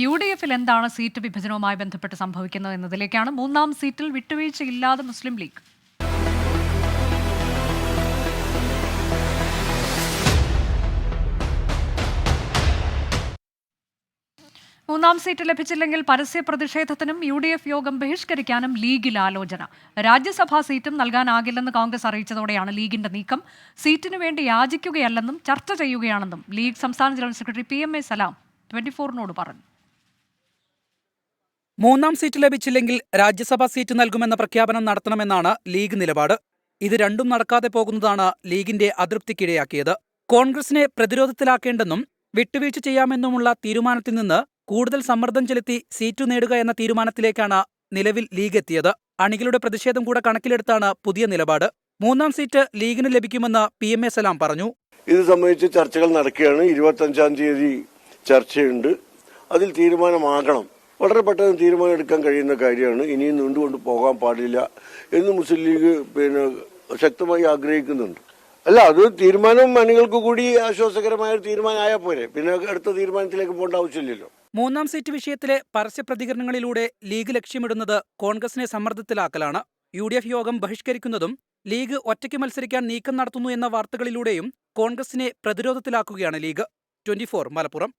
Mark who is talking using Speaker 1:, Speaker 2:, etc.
Speaker 1: UDF-ൽ എന്താണ് സീറ്റ് വിഭജനവുമായി ബന്ധപ്പെട്ട് സംഭവിക്കുന്നത് എന്നതിലേക്കാണ്. മൂന്നാം സീറ്റിൽ വിട്ടുവീഴ്ചയില്ലാതെ മുസ്ലിം ലീഗ്. മൂന്നാം സീറ്റ് ലഭിച്ചില്ലെങ്കിൽ പരസ്യ പ്രതിഷേധത്തിനും UDF യോഗം ബഹിഷ്കരിക്കാനും ലീഗിൽ ആലോചന. രാജ്യസഭാ സീറ്റും നൽകാനാകില്ലെന്ന് കോൺഗ്രസ് അറിയിച്ചതോടെയാണ് ലീഗിന്റെ നീക്കം. സീറ്റിനു വേണ്ടി യാചിക്കുകയല്ലെന്നും ചർച്ച ചെയ്യുകയാണെന്നും ലീഗ് സംസ്ഥാന ജനറൽ സെക്രട്ടറി PMA സലാം 24-നോട് പറഞ്ഞു.
Speaker 2: മൂന്നാം സീറ്റ് ലഭിച്ചില്ലെങ്കിൽ രാജ്യസഭാ സീറ്റ് നൽകുമെന്ന പ്രഖ്യാപനം നടത്തണമെന്നാണ് ലീഗ് നിലപാട്. ഇത് രണ്ടും നടക്കാതെ പോകുന്നതാണ് ലീഗിന്റെ അതൃപ്തിക്കിടയാക്കിയത്. കോൺഗ്രസിനെ പ്രതിരോധത്തിലാക്കേണ്ടെന്നും വിട്ടുവീഴ്ച ചെയ്യാമെന്നുമുള്ള തീരുമാനത്തിൽ നിന്ന് കൂടുതൽ സമ്മർദ്ദം ചെലുത്തി സീറ്റ് നേടുക എന്ന തീരുമാനത്തിലേക്കാണ് നിലവിൽ ലീഗ് എത്തിയത്. അണികളുടെ പ്രതിഷേധം കൂടെ കണക്കിലെടുത്താണ് പുതിയ നിലപാട്. മൂന്നാം സീറ്റ് ലീഗിന് ലഭിക്കുമെന്ന് PMA സലാം പറഞ്ഞു.
Speaker 3: ഇത് സംബന്ധിച്ച് ചർച്ചകൾ നടക്കുകയാണ്. 25-ാം തീയതി ചർച്ചയുണ്ട്. അതിൽ തീരുമാനമാകണം. വളരെ പെട്ടെന്ന് തീരുമാനം എടുക്കാൻ കഴിയുന്ന കാര്യമാണ്. ഇനിയും നീണ്ടുകൊണ്ട് പോകാൻ പാടില്ല എന്ന് മുസ്ലിം ലീഗ് ശക്തമായി ആഗ്രഹിക്കുന്നുണ്ട്. അല്ല, അത് തീരുമാനം അണികൾക്ക് കൂടി ആശ്വാസകരമായ ഒരു തീരുമാനമായാൽ പോരെ. പിന്നെ അടുത്ത തീരുമാനത്തിലേക്ക് പോകേണ്ട ആവശ്യമില്ലല്ലോ.
Speaker 2: മൂന്നാം സീറ്റ് വിഷയത്തിലെ പരസ്യ പ്രതികരണങ്ങളിലൂടെ ലീഗ് ലക്ഷ്യമിടുന്നത് കോൺഗ്രസിനെ സമ്മർദ്ദത്തിലാക്കലാണ്. UDF യോഗം ബഹിഷ്കരിക്കുന്നതും ലീഗ് ഒറ്റയ്ക്ക് മത്സരിക്കാൻ നീക്കം നടത്തുന്നു എന്ന വാർത്തകളിലൂടെയും കോൺഗ്രസിനെ പ്രതിരോധത്തിലാക്കുകയാണ് ലീഗ്. 24 മലപ്പുറം.